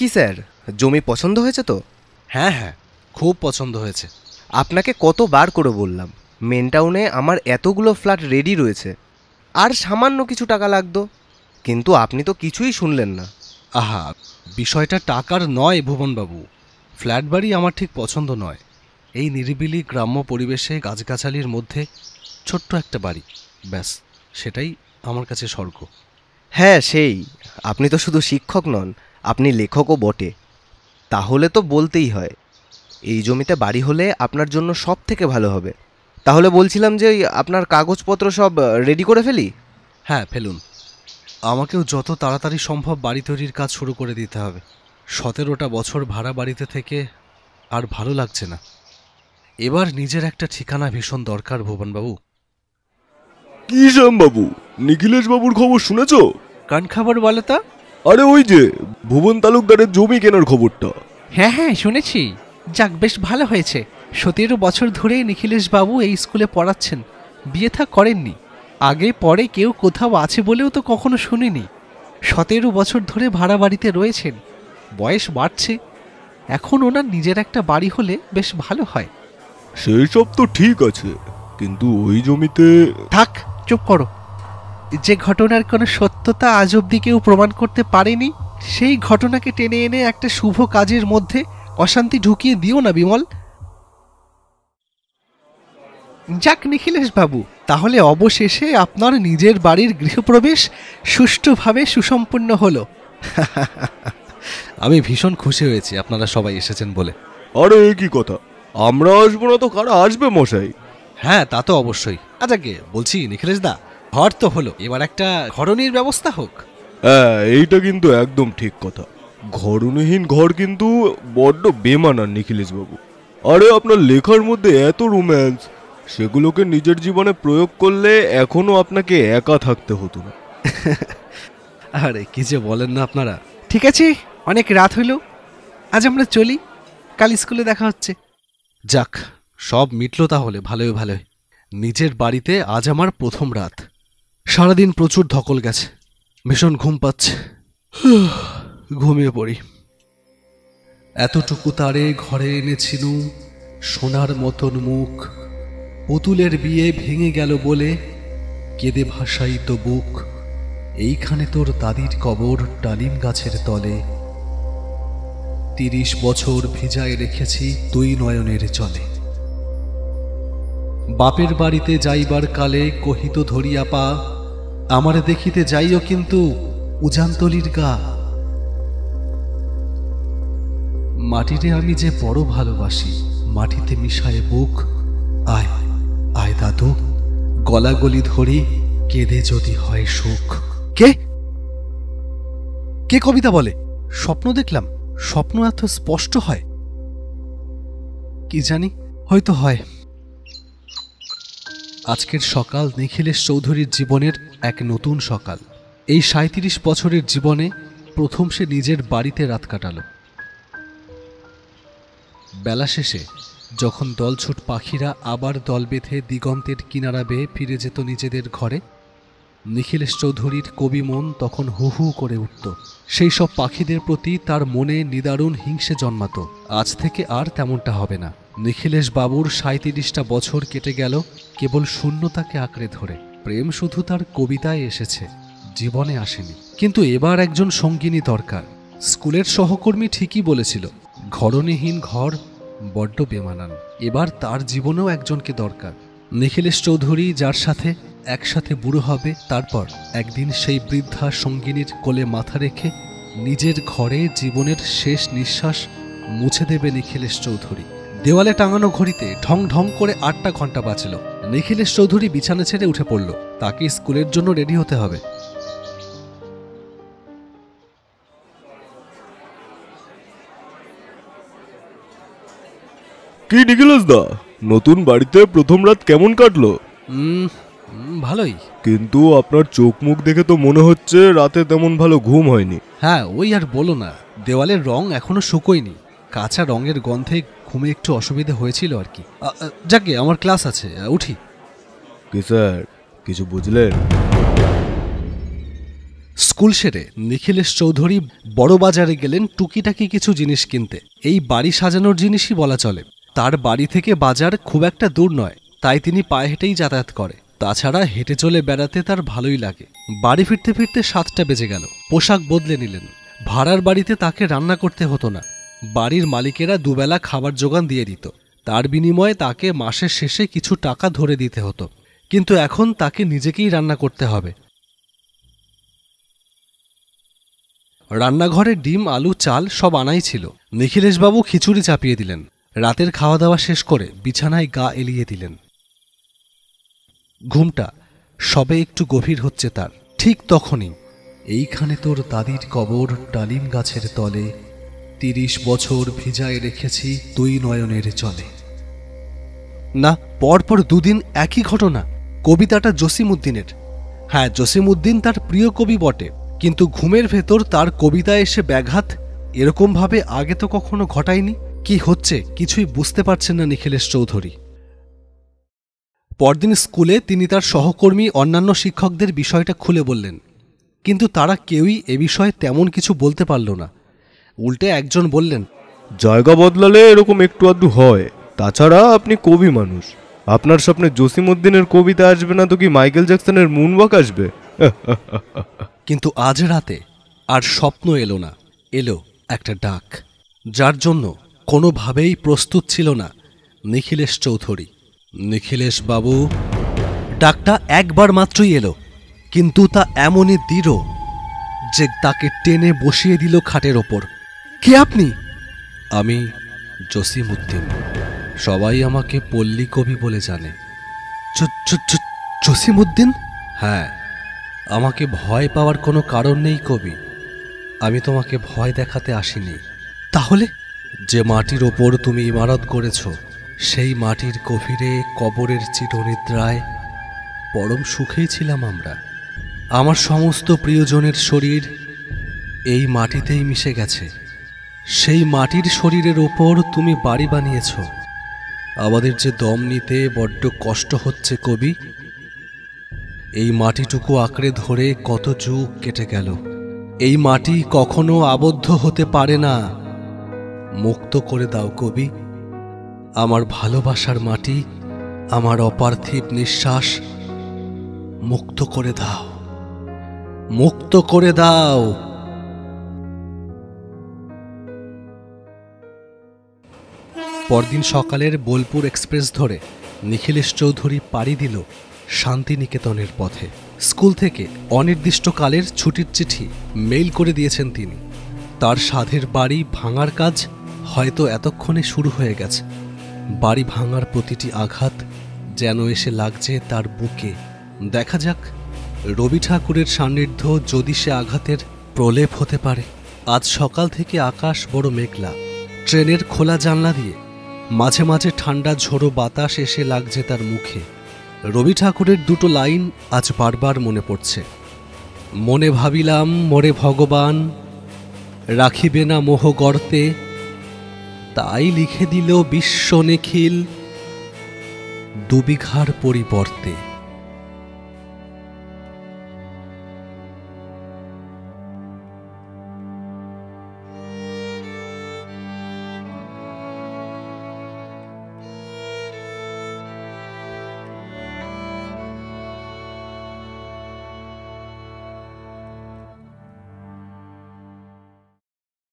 কি স্যার, জমি পছন্দ হয়েছে তো? হ্যাঁ হ্যাঁ, খুব পছন্দ হয়েছে। আপনাকে কতবার করে বললাম মেন টাউনে আমার এতগুলো ফ্ল্যাট রেডি রয়েছে, আর সামান্য কিছু টাকা লাগতো, কিন্তু আপনি তো কিছুই শুনলেন না। আহা, বিষয়টা টাকার নয় ভুবনবাবু। ফ্ল্যাট বাড়ি আমার ঠিক পছন্দ নয়। এই নিরিবিলি গ্রাম্য পরিবেশে গাছগাছালির মধ্যে ছোট্ট একটা বাড়ি, ব্যাস সেটাই আমার কাছে স্বর্গ। হ্যাঁ সেই, আপনি তো শুধু শিক্ষক নন, আপনি লেখকও বটে। তাহলে তো বলতেই হয়, এই জমিতে বাড়ি হলে আপনার জন্য সব থেকে ভালো হবে। তাহলে বলছিলাম যে আপনার কাগজপত্র সব রেডি করে ফেলি? হ্যাঁ ফেলুন, আমাকেও যত তাড়াতাড়ি সম্ভব বাড়ি তৈরির কাজ শুরু করে দিতে হবে। 17টা বছর ভাড়া বাড়িতে থেকে আর ভালো লাগছে না। এবার নিজের একটা ঠিকানা ভীষণ দরকার ভুবনবাবু। কি বাবু, নিখিলেশ বাবুর খবর শুনেছ? কান খাবার বলে তা? আরে ওই যে ভুবন তালুকদারের জমি কেনার খবরটা। হ্যাঁ হ্যাঁ শুনেছি। যাক, বেশ ভালো হয়েছে। 17 বছর ধরে নিখিলেশ বাবু এই স্কুলে পড়াচ্ছেন, বিয়ে থা করেননি। আগে পরে কেউ কোথাও আছে বলেও তো কখনো শুনিনি। 17 বছর ধরে ভাড়া বাড়িতে রয়েছেন, বয়স বাড়ছে, এখন ওনার নিজের একটা বাড়ি হলে বেশ ভালো হয়। সেই সব তো ঠিক আছে, কিন্তু ওই জমিতে... থাক, চুপ করো। যে ঘটনার কোনো সত্যতা আজ অব্দি কেউ প্রমাণ করতে পারেনি, সেই ঘটনাকে টেনে এনে একটা শুভ কাজের মধ্যে অশান্তি ঢুকিয়ে দিও না বিমল। যাক নিখিলেশ বাবু, তাহলে অবশেষে আপনার নিজের বাড়ির গৃহপ্রবেশ সুষ্ঠুভাবে সুসম্পন্ন হলো। আমি ভীষণ খুশি হয়েছি আপনারা সবাই এসেছেন বলে। আরে কি কথা, আমরা আসবো না তো কারা আসবে মশাই? হ্যাঁ তা তো অবশ্যই। আচ্ছা গে বলছি নিখিলেশ দা, ঘর তো হলো, এবার একটা ঘরনির ব্যবস্থা হোক। হ্যাঁ এইটা কিন্তু একদম ঠিক কথা। ঘরণীহীন ঘর কিন্তু বড্ড বেমানান নিখিলেশ বাবু। আরে আপনার লেখার মধ্যে এত রোম্যান্স, সেগুলোকে নিজের জীবনে প্রয়োগ করলে এখনো আপনাকে একা থাকতে হতো না। আরে কি যে বলেন না আপনারা। ঠিক আছে, অনেক রাত হইল, আজ আমরা চলি, কাল স্কুলে দেখা হচ্ছে। যাক, সব মিটলো তাহলে ভালোই ভালোই। নিজের বাড়িতে আজ আমার প্রথম রাত। সারাদিন প্রচুর ধকল গেছে, ভীষণ ঘুম পাচ্ছে। ঘুমিয়ে পড়ি। এতটুকু তারে ঘরে এনেছিনু, সোনার মতন মুখ, পুতুলের বিয়ে ভেঙে গেল বলে কেঁদে ভাসাইত বুক। এইখানে তোর দাদির কবর ডালিম গাছের তলে, 30 বছর ভিজায় রেখেছি তুই নয়নের জলে। বাপের বাড়িতে যাইবার কালে কহিত ধরিয়া পা, আমার দেখিতে যাইও কিন্তু উজানতলির গা। মাটিরে আমি যে বড় ভালোবাসি, মাটিতে মিশায় বুক। আয় আয় দাদু, গলাগলি ধরি, কেঁদে যদি হয় সুখ। কে কে কবিতা বলে? স্বপ্ন দেখলাম? স্বপ্ন এত স্পষ্ট হয়? কি জানি, হয়তো হয়। আজকের সকাল নিখিলেশ চৌধুরীর জীবনের এক নতুন সকাল। এই 37 বছরের জীবনে প্রথম সে নিজের বাড়িতে রাত কাটালো। বেলা শেষে যখন দলছুট পাখিরা আবার দল বেঁধে দিগন্তের কিনারা বেয়ে ফিরে যেত নিজেদের ঘরে, নিখিলেশ চৌধুরীর কবি মন তখন হু হু করে উঠত। সেই সব পাখিদের প্রতি তার মনে নিদারুণ হিংসে জন্মাত। আজ থেকে আর তেমনটা হবে না। নিখিলেশ বাবুর 37টা বছর কেটে গেল কেবল শূন্যতাকে আঁকড়ে ধরে। প্রেম শুধু তার কবিতায় এসেছে, জীবনে আসেনি। কিন্তু এবার একজন সঙ্গিনী দরকার। স্কুলের সহকর্মী ঠিকই বলেছিল, ঘরণীহীন ঘর বড্ড বেমানান। এবার তার জীবনেও একজনকে দরকার। নিখিলেশ চৌধুরী যার সাথে একসাথে বুড়ো হবে, তারপর একদিন সেই বৃদ্ধা সঙ্গিনীর কোলে মাথা রেখে নিজের ঘরে জীবনের শেষ নিঃশ্বাস মুছে দেবে নিখিলেশ চৌধুরী। দেওয়ালে টাঙানো ঘড়িতে ঢং ঢং করে 8টা ঘন্টা বাজল। নিখিলেশ চৌধুরী বিছানা ছেড়ে উঠে পড়ল। তাকে স্কুলের জন্য রেডি হতে হবে। কি নিখিলেশ দা, নতুন বাড়িতে প্রথম রাত কেমন কাটলো? ভালোই। কিন্তু আপনার চোখ মুখ দেখে তো মনে হচ্ছে রাতে তেমন ভালো ঘুম হয়নি। হ্যাঁ ওই আর বলো না, দেওয়ালের রং এখনো শুকোয়নি। কাঁচা রঙের গন্ধে ঘুমে একটু অসুবিধা হয়েছিল আর কি। যাকে আমার ক্লাস আছে, উঠি। কি স্যার, কিছু বুঝলেন? স্কুল সেরে নিখিলেশ চৌধুরী বড় বাজারে গেলেন টুকিটাকি কিছু জিনিস কিনতে। এই বাড়ি সাজানোর জিনিসই বলা চলে। তার বাড়ি থেকে বাজার খুব একটা দূর নয়, তাই তিনি পায়ে হেঁটেই যাতায়াত করে। তাছাড়া হেঁটে চলে বেড়াতে তার ভালোই লাগে। বাড়ি ফিরতে ফিরতে 7টা বেজে গেল। পোশাক বদলে নিলেন। ভাড়ার বাড়িতে তাকে রান্না করতে হতো না। বাড়ির মালিকেরা দুবেলা খাবার জোগান দিয়ে দিত। তার বিনিময়ে তাকে মাসের শেষে কিছু টাকা ধরে দিতে হতো, কিন্তু এখন তাকে নিজেকেই রান্না করতে হবে। রান্নাঘরে ডিম, আলু, চাল সব আনাই ছিল। নিখিলেশবাবু খিচুড়ি চাপিয়ে দিলেন। রাতের খাওয়া দাওয়া শেষ করে বিছানায় গা এলিয়ে দিলেন। ঘুমটা সবে একটু গভীর হচ্ছে তার। ঠিক তখনই, এইখানে তোর দাদির কবর ডালিম গাছের তলে, 30 বছর ভিজায় রেখেছি তুই নয়নের জলে। না, পরপর দুদিন একই ঘটনা। কবিতাটা জসিমউদ্দিনের। হ্যাঁ, জসিমউদ্দিন তার প্রিয় কবি বটে, কিন্তু ঘুমের ভেতর তার কবিতায় এসে ব্যাঘাত এরকমভাবে আগে তো কখনো ঘটায়নি। কি হচ্ছে কিছুই বুঝতে পারছেন না নিখিলেশ চৌধুরী। পরদিন স্কুলে তিনি তার সহকর্মী অন্যান্য শিক্ষকদের বিষয়টা খুলে বললেন, কিন্তু তারা কেউই এ বিষয়ে তেমন কিছু বলতে পারল না। উল্টে একজন বললেন, জায়গা বদলালে এরকম একটু আধটু হয়। তাছাড়া আপনি কবি মানুষ, আপনার স্বপ্নে জসিমউদ্দিনের কবিতা আসবে না তো কি মাইকেল জ্যাকসনের মুনওয়াক আসবে? কিন্তু আজ রাতে আর স্বপ্ন এলো না, এলো একটা ডাক, যার জন্য কোনোভাবেই প্রস্তুত ছিল না নিখিলেশ চৌধুরী। নিখিলেশ বাবু। ডাকটা একবার মাত্রই এলো, কিন্তু তা এমনই দৃঢ় যে তাকে টেনে বসিয়ে দিল খাটের ওপর। কে আপনি? আমি জসিমউদ্দিন। সবাই আমাকে পল্লী কবি বলে জানে। জসিমউদ্দিন? হ্যাঁ, আমাকে ভয় পাওয়ার কোনো কারণ নেই কবি। আমি তোমাকে ভয় দেখাতে আসিনি। তাহলে? যে মাটির ওপর তুমি ইমারত করেছ, সেই মাটির গভীরে কবরের চিরনিদ্রায় পরম সুখেই ছিলাম আমরা। আমার সমস্ত প্রিয়জনের শরীর এই মাটিতেই মিশে গেছে। সেই মাটির শরীরের ওপর তুমি বাড়ি বানিয়েছ। আমাদের যে দম নিতে বড্ড কষ্ট হচ্ছে কবি। এই মাটিটুকু আঁকড়ে ধরে কত যুগ কেটে গেল। এই মাটি কখনো আবদ্ধ হতে পারে না। মুক্ত করে দাও কবি। আমার ভালোবাসার মাটি, আমার অপার্থিব নিঃশ্বাস মুক্ত করে দাও, মুক্ত করে দাও। পরদিন সকালের বোলপুর এক্সপ্রেস ধরে নিখিলেশ চৌধুরী পাড়ি দিল শান্তিনিকেতনের পথে। স্কুল থেকে অনির্দিষ্টকালের ছুটির চিঠি মেইল করে দিয়েছেন তিনি। তার সাধের বাড়ি ভাঙার কাজ হয়তো এতক্ষণে শুরু হয়ে গেছে। বাড়ি ভাঙার প্রতিটি আঘাত যেন এসে লাগছে তার বুকে। দেখা যাক রবি ঠাকুরের সান্নিধ্য যদি সে আঘাতের প্রলেপ হতে পারে। আজ সকাল থেকে আকাশ বড় মেঘলা। ট্রেনের খোলা জানলা দিয়ে মাঝে মাঝে ঠান্ডা ঝোড়ো বাতাস এসে লাগছে তার মুখে। রবি ঠাকুরের দুটো লাইন আজ বারবার মনে পড়ছে। মনে ভাবিলাম মোরে ভগবান, রাখিবে না মোহ গর্তে, তাই লিখে দিল বিশ্ব নিখিল 2 বিঘার পরিবর্তে।